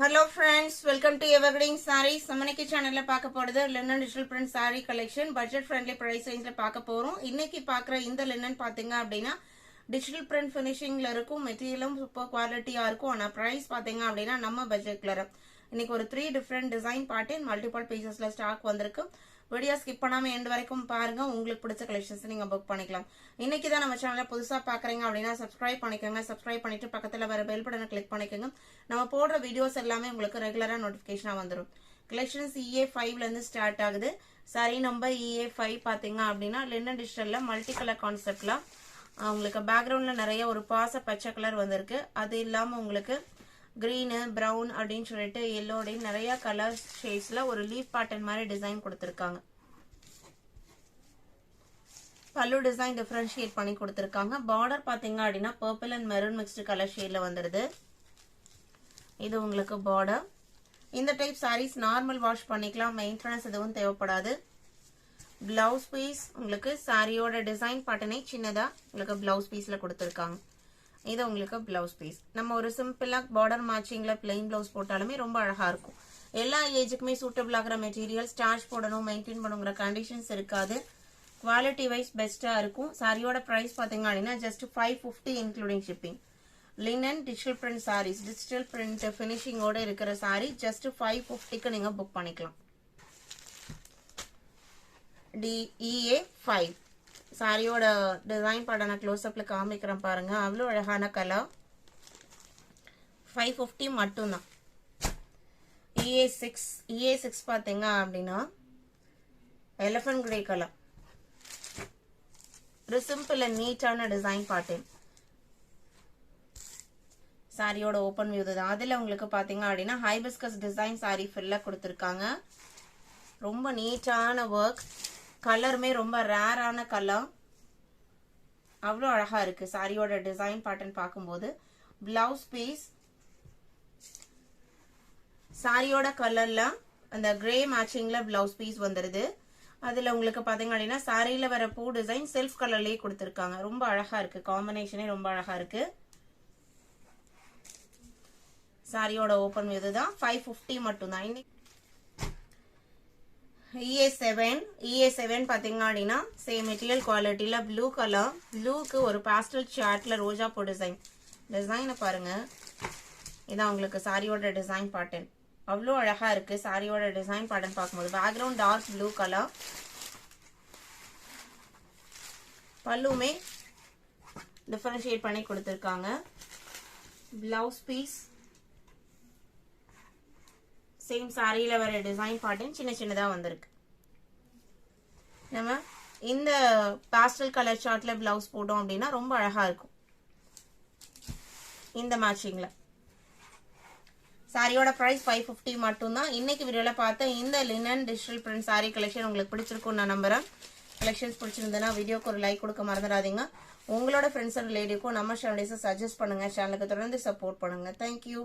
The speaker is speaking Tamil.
Hello friends, welcome to Evergreen Sarees. நம்மனக்கு சேனல்ல பார்க்க போறது linen digital print saree collection budget friendly price range ல பார்க்க போறோம். இன்னைக்கு பார்க்குற இந்த linen பாத்தீங்க அப்படினா digital print finishing ல இருக்கும், மெட்டீரியலும் சூப்பர் குவாலிட்டியா இருக்கும். ஆனா பிரைஸ் பாத்தீங்க அப்படினா நம்ம பட்ஜெட்ல இருக்கு. இன்னைக்கு ஒரு 3 different design pattern multiple piecesல ஸ்டாக் வந்திருக்கு. வீடியோ ஸ்கிப் பண்ணாம எண்ட் வரைக்கும் பாருங்க, உங்களுக்கு பிடிச்ச கலெக்ஷன்ஸ் நீங்க புக் பண்ணிக்கலாம். இன்னைக்கு தான் நம்ம சேனலை புதுசா பாக்குறீங்க அப்படினா சப்ஸ்கிரைப் பண்ணிக்கோங்க. சப்ஸ்கிரைப் பண்ணிட்டு பக்கத்துல வர பெல் பட்டனை கிளிக் பண்ணிக்கோங்க. நம்ம போடுற வீடியோஸ் எல்லாமே உங்களுக்கு ரெகுலரா நோட்டிபிகேஷனா வந்துரும். கலெக்ஷன்ஸ் EA5 ல இருந்து ஸ்டார்ட் ஆகுது. சாரி நம்பர் EA5 பாத்தீங்க அப்படினா linen digitalல மல்டி கலர் கான்செப்ட்ல உங்களுக்கு பேக்ரவுண்ட்ல நிறைய ஒரு பாச பச்சை கலர் வந்திருக்கு. அது இல்லாம உங்களுக்கு கிரீன் பிரவுன் அப்படின்னு சொல்லிட்டு எல்லோட நிறைய கலர் ஷேட்ஸ்ல ஒரு லீஃப் பேட்டர்ன் மாதிரி டிசைன் கொடுத்திருக்காங்க. பல்லு டிசைன் டிஃபரன்ஷியேட் பண்ணி கொடுத்திருக்காங்க. பார்டர் பாத்தீங்க அப்படின்னா purple and maroon mixed colour ஷேட்ல வந்துடுது. இது உங்களுக்கு பார்டர். இந்த டைப் சாரீஸ் நார்மல் வாஷ் பண்ணிக்கலாம், மெயின்டெனன்ஸ் எதுவும் தேவைப்படாது. பிளவுஸ் பீஸ் உங்களுக்கு சாரியோட டிசைன் பேட்டர்னே சின்னதா உங்களுக்கு பிளவுஸ் பீஸ்ல கொடுத்திருக்காங்க. இது உங்களுக்கு பிளவுஸ் பீஸ். நம்ம ஒரு சிம்பிளா பார்டர் மேட்சிங்ல பிளைன் பிளவுஸ் போட்டாலுமே ரொம்ப அழகா இருக்கும். எல்லா ஏஜுக்குமே சூட்டபிள் ஆகிற மெட்டீரியல், ஸ்டார்ச் போடணும் மெயின்டைன் பண்ணுங்கிற கண்டிஷன்ஸ் இருக்காது. குவாலிட்டி வைஸ் பெஸ்டா இருக்கும். சாரியோட பிரைஸ் பாத்தீங்க அப்படின்னா just 550 including shipping. Linen digital print saris, digital print பினிஷிங்கோட இருக்கிற சாரி ஜஸ்ட் 550க்கு நீங்க புக் பண்ணிக்கலாம். EA5 சாரியோட டிசைன் படான க்ளோஸ்அப்ல காமிக்கிறேன் பாருங்க, அவ்வளோ அழகான கலர். 550 மட்டும்தான். EA6 பாத்தீங்க அப்படின்னா எலிஃபண்ட் கிரே கலர், ஒரு சிம்பிள் அண்ட் நீட்டான டிசைன் பேட்டர்ன். சாரியோட ஓபன் வியூ தான். அதுல உங்களுக்கு பாத்தீங்க அப்படின்னா ஹைபிஸ்கஸ் டிசைன் சாரி ஃபுல்லா கொடுத்துருக்காங்க. ரொம்ப நீட்டான ஒர்க், கலருமே ரொம்ப ரேரான கலர், அவ்வளோ அழகா இருக்கு சாரியோட டிசைன் பேட்டர்ன் பார்க்கும்போது. பிளவுஸ் பீஸ் சாரியோட கலர்ல அந்த கிரே மேட்சிங்ல பிளவுஸ் பீஸ் வந்துருது. அதுல உங்களுக்கு பாத்தீங்க அப்படின்னா சாரியில வர பூ டிசைன் செல்ஃப் கலர்லயே கொடுத்திருக்காங்க. ரொம்ப அழகா இருக்கு, காம்பினேஷனே ரொம்ப அழகா இருக்கு. சாரியோட ஓபன் இதுதான். 550 மட்டும்தான். EA7 பாத்தீங்க அப்படின்னா சேம் மெட்டீரியல் குவாலிட்டியில ப்ளூ கலர், ப்ளூக்கு ஒரு பாஸ்டல் சார்ட்ல ரோஜா பூ டிசைன். டிசைனை பாருங்க, இதான் உங்களுக்கு சாரியோட டிசைன் பேட்டர்ன். அவ்வளோ அழகா இருக்கு சாரியோட டிசைன் பேட்டர்ன் பார்க்கும்போது. பேக்ரவுண்ட் டார்க் ப்ளூ கலர், பல்லுமே டிஃபரன்ஷியேட் பண்ணி கொடுத்துருக்காங்க. பிளவுஸ் பீஸ் சேம் சாரியில வர டிசைன் பேட்டர்ன் சின்ன சின்னதா வந்திருக்கு. நம்ம இந்த பாஸ்டல் கலர் சார்ட்ல பிளவுஸ் போட்டோம் அப்படின்னா ரொம்ப அழகா இருக்கும் இந்த மேட்சிங்ல. சாரியோட பிரைஸ் 550 மட்டும்தான். இன்னைக்கு வீடியோல பார்த்த இந்த linen digital print sorry collection உங்களுக்கு பிடிச்சிருக்கும் நான் நம்புறேன். கலெக்ஷன்ஸ் பிடிச்சிருந்ததுன்னா வீடியோக்கு ஒரு லைக் கொடுக்க மறந்துடாதீங்க. உங்களோட ஃப்ரெண்ட்ஸ் அண்ட் ரிலேட்டிவ்க்கும் நம்ம சேனல்ஸை சஜஸ்ட் பண்ணுங்க. சேனலுக்கு தொடர்ந்து சப்போர்ட் பண்ணுங்க. தேங்க்யூ.